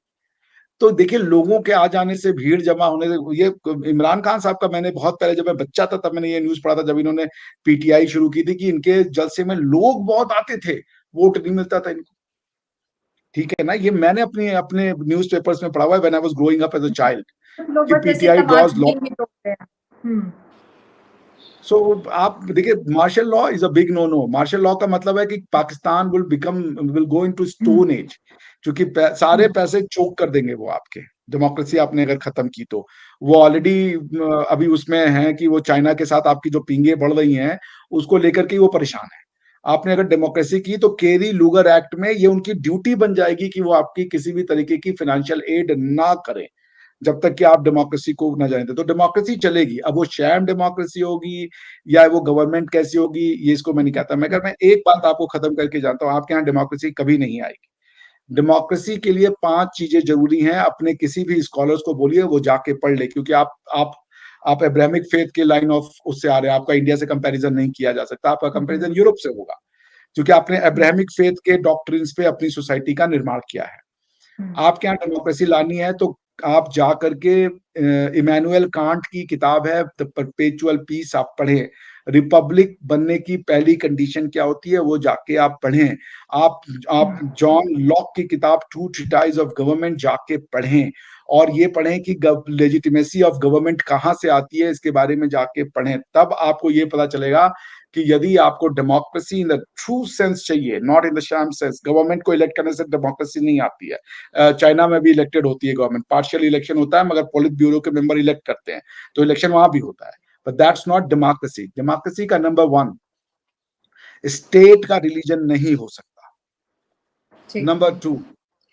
तो देखिए, लोगों के आ जाने से, भीड़ जमा होने से, ये इमरान खान साहब का मैंने बहुत पहले जब मैं बच्चा था तब मैंने ये न्यूज पढ़ा था, जब इन्होंने पीटीआई शुरू की थी, कि इनके जलसे में लोग बहुत आते थे, वोट नहीं मिलता था इनको। ठीक है ना, ये मैंने अपने अपने न्यूज पेपर्स में पढ़ा हुआ है when I was growing up as a child, कुछ लोग कि बस ऐसे पीटीआई ड्रॉज लॉ। तमाशबीन भी तो होते हैं। सो आप देखिए, martial law is a big no no. Martial law का मतलब है कि Pakistan will go into stone age, क्योंकि सारे पैसे चोक कर देंगे वो आपके। डेमोक्रेसी आपने अगर खत्म की तो वो ऑलरेडी अभी उसमें है कि वो चाइना के साथ आपकी जो पिंगे बढ़ रही हैं उसको लेकर के वो परेशान है। आपने अगर डेमोक्रेसी की तो केरी लूगर एक्ट में ये उनकी ड्यूटी बन जाएगी कि वो आपकी किसी भी तरीके की फाइनेंशियल एड ना करें जब तक कि आप डेमोक्रेसी को न जाने दें। तो डेमोक्रेसी चलेगी। अब वो शैम डेमोक्रेसी होगी या वो गवर्नमेंट कैसी होगी, ये इसको मैं नहीं कहता। मैं एक बात आपको खत्म करके जानता हूं, आपके यहाँ डेमोक्रेसी कभी नहीं आएगी। डेमोक्रेसी के लिए 5 चीजें जरूरी हैं। अपने किसी भी स्कॉलर्स को बोलिए वो जाके पढ़ ले, क्योंकि आप एब्राहमिक फेथ के लाइन ऑफ उससे आ रहे हैं। आपका इंडिया से कंपैरिजन नहीं किया जा सकता, आपका कंपैरिजन यूरोप से होगा, क्योंकि आपने एब्राहमिक फेथ के डॉक्ट्रिन्स पे अपनी सोसाइटी का निर्माण किया है। आपके यहाँ डेमोक्रेसी लानी है तो आप जा करके इमैनुअल कांट की किताब है द परपेचुअल पीस आप पढ़ें। रिपब्लिक बनने की पहली कंडीशन क्या होती है वो जाके आप पढ़ें। आप जॉन लॉक की किताब टू ट्रीटाइज ऑफ गवर्नमेंट जाके पढ़ें, और ये पढ़ें कि लेजिटिमेसी ऑफ गवर्नमेंट कहाँ से आती है, इसके बारे में जाके पढ़ें। तब आपको ये पता चलेगा कि यदि आपको democracy in the true sense चाहिए, not in the sham sense. Government को इलेक्ट करने से डेमोक्रेसी नहीं आती है। चाइना में भी इलेक्टेड होती है गवर्नमेंट, पार्शियल इलेक्शन होता है, मगर पोलित ब्यूरो के मेंबर इलेक्ट करते हैं, तो इलेक्शन वहां भी होता है। But that's not democracy. Democracy का नंबर 1, स्टेट का रिलीजन नहीं हो सकता। ठीक है। Number 2,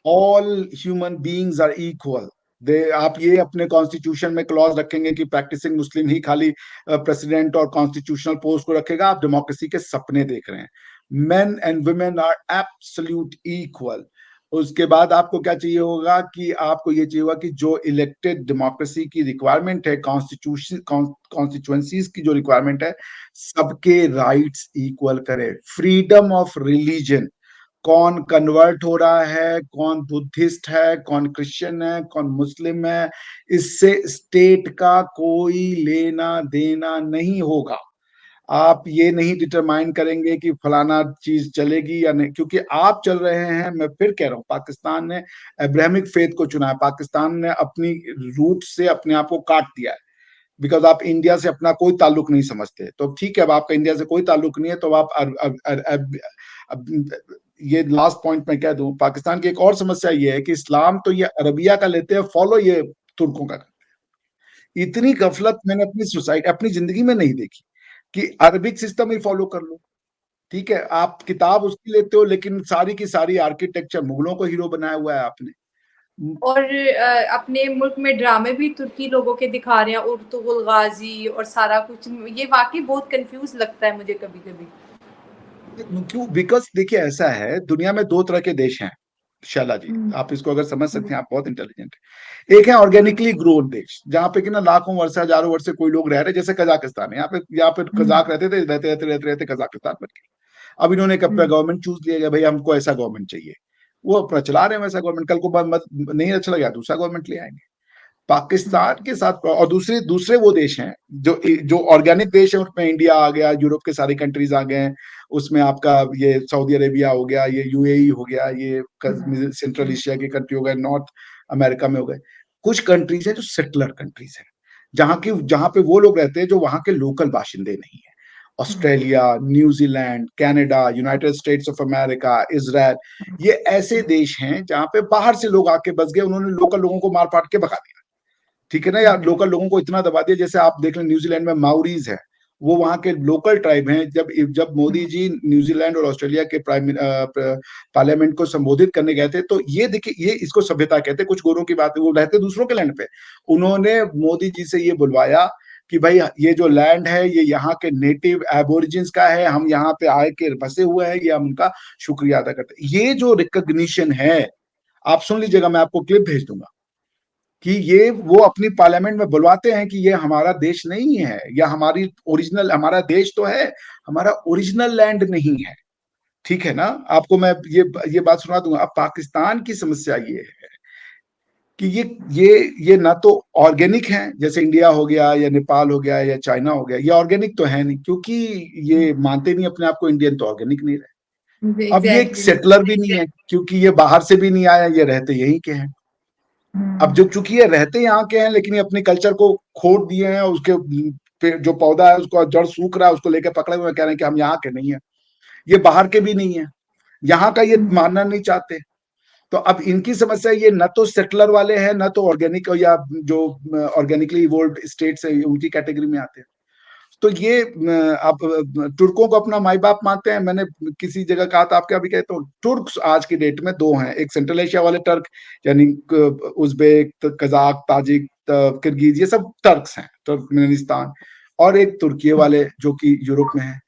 all human beings are equal. दे आप ये अपने कॉन्स्टिट्यूशन में क्लॉज रखेंगे कि प्रैक्टिसिंग मुस्लिम ही खाली प्रेसिडेंट और कॉन्स्टिट्यूशनल पोस्ट को रखेगा, आप डेमोक्रेसी के सपने देख रहे हैं। Men and women are absolute equal. उसके बाद आपको क्या चाहिए होगा कि आपको ये चाहिए होगा कि जो इलेक्टेड डेमोक्रेसी की रिक्वायरमेंट है, कॉन्स्टिट्यूएंसीज की जो रिक्वायरमेंट है, सबके राइट्स इक्वल करे। फ्रीडम ऑफ रिलीजन, कौन कन्वर्ट हो रहा है, कौन बुद्धिस्ट है, कौन क्रिश्चियन है, कौन मुस्लिम है, इससे स्टेट का कोई लेना देना नहीं होगा। आप ये नहीं डिटरमाइन करेंगे कि फलाना चीज चलेगी या नहीं, क्योंकि आप चल रहे हैं। मैं फिर कह रहा हूं, पाकिस्तान ने अब्राहमिक फेथ को चुना है। पाकिस्तान ने अपनी रूट से अपने आप को काट दिया है, बिकॉज आप इंडिया से अपना कोई ताल्लुक नहीं समझते। तो ठीक है, अब आपका इंडिया से कोई ताल्लुक नहीं है तो आप ये लास्ट पॉइंट मैं कह दूं, पाकिस्तान की एक और समस्या ये है कि इस्लाम तो ये अरबिया का लेते हैं फॉलो, ये तुर्कों का करते हैं। इतनी गफलत मैंने अपनी सोसाइटी, अपनी जिंदगी में नहीं देखी कि अरबिक सिस्टम ही फॉलो कर लो। ठीक है, आप किताब उसकी लेते हो लेकिन सारी की सारी आर्किटेक्चर मुगलों को हीरो बनाया हुआ है आपने। और अपने मुल्क में ड्रामे भी तुर्की लोगों के दिखा रहे हैं, उर्तुगुल गाजी और सारा कुछ। ये वाकई बहुत कंफ्यूज लगता है मुझे कभी कभी। क्यों? बिकॉज देखिए ऐसा है, दुनिया में दो तरह के देश हैं शैला जी, आप इसको अगर समझ सकते हैं, आप बहुत इंटेलिजेंट है। एक है ऑर्गेनिकली ग्रोन देश, जहां पे कि ना लाखों वर्ष हजारों वर्ष से कोई लोग रह रहे, जैसे कजाकिस्तान है। यहाँ पे कजाक रहते थे, रहते कजाकिस्तान बन गए। अब इन्होंने एक अपना गवर्नमेंट चूज लिया, भाई हमको ऐसा गवर्नमेंट चाहिए, वो अपना चला रहे हैं वैसा गवर्नमेंट। कल को नहीं अच्छा लगा दूसरा गवर्नमेंट ले आएंगे। पाकिस्तान के साथ, और दूसरे दूसरे वो देश हैं जो जो ऑर्गेनिक देश है, उसमें इंडिया आ गया, यूरोप के सारी कंट्रीज आ गए हैं, उसमें आपका ये सऊदी अरेबिया हो गया, ये यूएई हो गया, ये सेंट्रल एशिया की कंट्री हो गए, नॉर्थ अमेरिका में हो गए। कुछ कंट्रीज है जो सेटलर कंट्रीज है, जहां पे वो लोग रहते हैं जो वहां के लोकल बाशिंदे नहीं है। Australia, New Zealand, Canada, United states of America, Israel, ये ऐसे देश हैं जहां पे बाहर से लोग आके बस गए, उन्होंने लोकल लोगों को मार पाट के भगा दिया। ठीक है ना यार, लोकल लोगों को इतना दबा दिया। जैसे आप देख लें, न्यूजीलैंड में माउरीज है, वो वहां के लोकल ट्राइब हैं। जब जब मोदी जी न्यूजीलैंड और ऑस्ट्रेलिया के पार्लियामेंट को संबोधित करने गए थे, तो ये देखिए, ये इसको सभ्यता कहते हैं। कुछ गोरों की बात है, वो रहते दूसरों के लैंड पे, उन्होंने मोदी जी से ये बुलवाया कि भाई ये जो लैंड है ये यहाँ के नेटिव एबोरिजिन्स का है, हम यहाँ पे आए के बसे हुए हैं, ये हम उनका शुक्रिया अदा करते हैं। ये जो रिकॉग्निशन है, आप सुन लीजिएगा, मैं आपको क्लिप भेज दूंगा कि ये वो अपनी पार्लियामेंट में बुलवाते हैं कि ये हमारा देश नहीं है, या हमारी ओरिजिनल, हमारा देश तो है, हमारा ओरिजिनल लैंड नहीं है। ठीक है ना, आपको मैं ये बात सुना दूंगा। अब पाकिस्तान की समस्या ये है कि ये ना तो ऑर्गेनिक है, जैसे इंडिया हो गया या नेपाल हो गया या चाइना हो गया, ये ऑर्गेनिक तो है नहीं, क्योंकि ये मानते नहीं अपने आप को इंडियन, तो ऑर्गेनिक नहीं रहे। अब ये एक एग्जैक्टली। सेटलर भी नहीं है, क्योंकि ये बाहर से भी नहीं आया, ये रहते यहीं के हैं। अब जो चूंकि ये रहते यहाँ के हैं, लेकिन ये अपने कल्चर को खोद दिए हैं, उसके जो पौधा है उसको जड़ सूख रहा है, उसको लेकर पकड़े हुए कह रहे हैं कि हम यहाँ के नहीं है, ये बाहर के भी नहीं है, यहाँ का ये मानना नहीं चाहते। तो अब इनकी समस्या ये न तो सेटलर वाले हैं, न तो ऑर्गेनिक, या जो ऑर्गेनिकली इवोल्व्ड स्टेट्स है उनकी कैटेगरी में आते हैं। तो ये आप तुर्कों को अपना माई बाप मानते हैं। मैंने किसी जगह कहा था, आपके अभी कहते हो, तुर्क आज की डेट में दो हैं, एक सेंट्रल एशिया वाले टर्क, यानी उज्बेक, कजाक, ताजिक, किर्गिज, ये सब टर्क्स हैं, तुर्कमेनिस्तान, और एक तुर्की वाले जो कि यूरोप में है।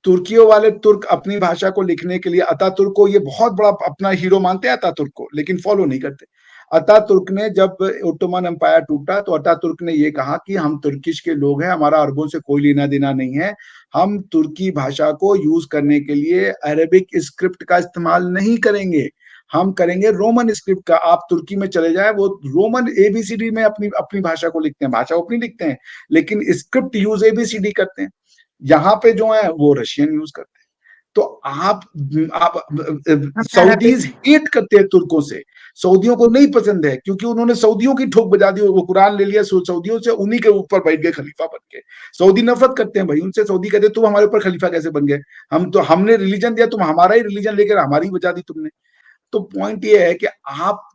तुर्कियों वाले तुर्क अपनी भाषा को लिखने के लिए अतातुर्क को ये बहुत बड़ा अपना हीरो मानते हैं, अतातुर्क को, लेकिन फॉलो नहीं करते। अतातुर्क ने जब ओटोमन एम्पायर टूटा, तो अतातुर्क ने ये कहा कि हम तुर्किश के लोग हैं, हमारा अरबों से कोई लेना देना नहीं है, हम तुर्की भाषा को यूज करने के लिए अरेबिक स्क्रिप्ट का इस्तेमाल नहीं करेंगे, हम करेंगे रोमन स्क्रिप्ट का। आप तुर्की में चले जाए, वो रोमन एबीसीडी में अपनी अपनी भाषा को लिखते हैं, भाषा अपनी लिखते हैं, लेकिन स्क्रिप्ट यूज एबीसीडी करते हैं। यहाँ पे जो है वो रशियन यूज करते हैं। तो आप सऊदीज हेट करते हैं तुर्कों से, सऊदियों को नहीं पसंद है, क्योंकि उन्होंने सऊदियों की ठोक बजा दी, वो कुरान ले लिया सऊदियों से, उन्हीं के ऊपर बैठ गए खलीफा बन के। सऊदी नफरत करते हैं भाई उनसे, सऊदी कहते तुम हमारे ऊपर खलीफा कैसे बन गए, हम तो, हमने रिलीजन दिया, तुम हमारा ही रिलीजन लेकर हमारी बजा दी तुमने। तो पॉइंट ये है कि आप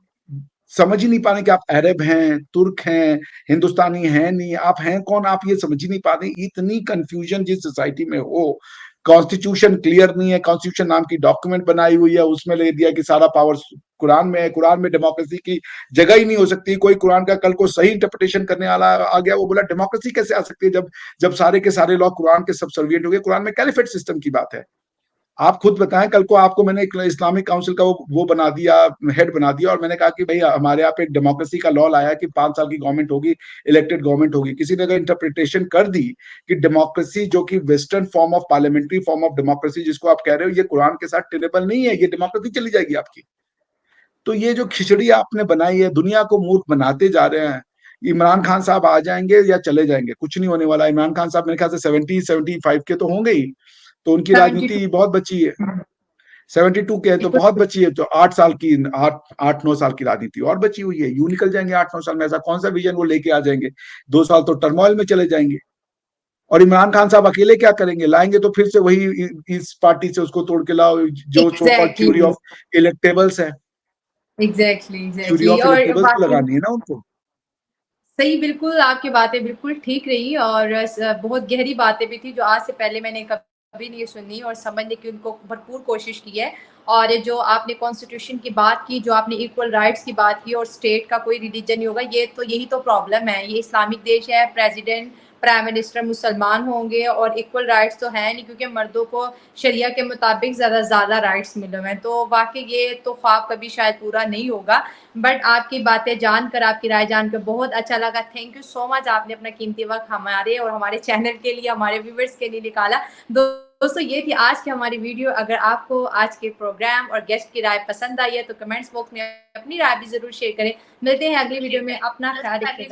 समझ ही नहीं पा रहे कि आप अरब हैं, तुर्क हैं, हिंदुस्तानी हैं नहीं, आप हैं कौन, आप ये समझ ही नहीं पा रहे। इतनी कंफ्यूजन जिस सोसाइटी में हो, कॉन्स्टिट्यूशन क्लियर नहीं है, कॉन्स्टिट्यूशन नाम की डॉक्यूमेंट बनाई हुई है, उसमें ले दिया कि सारा पावर कुरान में है, कुरान में डेमोक्रेसी की जगह ही नहीं हो सकती। कोई कुरान का कल को सही इंटरप्रिटेशन करने वाला आ गया, वो बोला डेमोक्रेसी कैसे आ सकती है, जब जब सारे के सारे लोग कुरान के सबसर्विएंट हो गए। कुरान में कैलिफेट सिस्टम की बात है। आप खुद बताएं, कल को आपको मैंने एक इस्लामिक काउंसिल का वो बना दिया, हेड बना दिया, और मैंने कहा कि भाई हमारे यहाँ पे एक डेमोक्रेसी का लॉ लाया कि 5 साल की गवर्नमेंट होगी, इलेक्टेड गवर्नमेंट होगी। किसी ने अगर इंटरप्रिटेशन कर दी कि डेमोक्रेसी, जो कि western form of parliamentary form of democracy जिसको आप कह रहे हो, ये कुरान के साथ टेनेबल नहीं है, ये डेमोक्रेसी चली जाएगी आपकी। तो ये जो खिचड़ी आपने बनाई है, दुनिया को मूर्ख बनाते जा रहे हैं। इमरान खान साहब आ जाएंगे या चले जाएंगे, कुछ नहीं होने वाला। इमरान खान साहब मेरे ख्याल से 70-75 के तो होंगे ही, तो उनकी 72। राजनीति बहुत बची है। 72 के है तो बहुत बची है, तो 8 साल की, 8-9 साल की राजनीति और बची हुई है। यूं निकल जाएंगे 8-9 साल में, ऐसा कौन सा विजन वो लेके आ जाएंगे? 2 साल तो टर्मोइल में चले जाएंगे। और इमरान खान साहब अकेले क्या करेंगे? लाएंगे तो फिर से वही इस पार्टी से उसको तोड़ के लाओ, जो so called theory exactly, of electables है। Exactly, theory exactly. ऑफ और इलेक्टेबल्स को वाकई लगानी है ना उनको। सही, बिल्कुल आपकी बातें बिल्कुल ठीक रही और बहुत गहरी बातें भी थी जो आज से पहले मैंने कभी नहीं सुनी और समझने की उनको भरपूर कोशिश की है। और जो आपने कॉन्स्टिट्यूशन की बात की, जो आपने इक्वल राइट्स की बात की और स्टेट का कोई रिलीजन नहीं होगा, ये तो यही तो प्रॉब्लम है। ये इस्लामिक देश है, प्रेसिडेंट प्राइम मिनिस्टर मुसलमान होंगे और इक्वल राइट्स तो है नहीं, क्योंकि मर्दों को शरिया के मुताबिक ज़्यादा राइट्स मिले हुए हैं। तो वाकई ये तो ख्वाब कभी शायद पूरा नहीं होगा। बट आपकी बातें जानकर, आपकी राय जानकर बहुत अच्छा लगा। थैंक यू सो मच, आपने अपना कीमती वक्त हमारे और हमारे चैनल के लिए, हमारे व्यूवर्स के लिए निकाला। दोस्तों, ये थी आज की हमारी वीडियो। अगर आपको आज के प्रोग्राम और गेस्ट की राय पसंद आई है तो कमेंट्स बॉक्स में अपनी राय भी जरूर शेयर करें। मिलते हैं अगली वीडियो में, अपना ख्याल रखिएगा।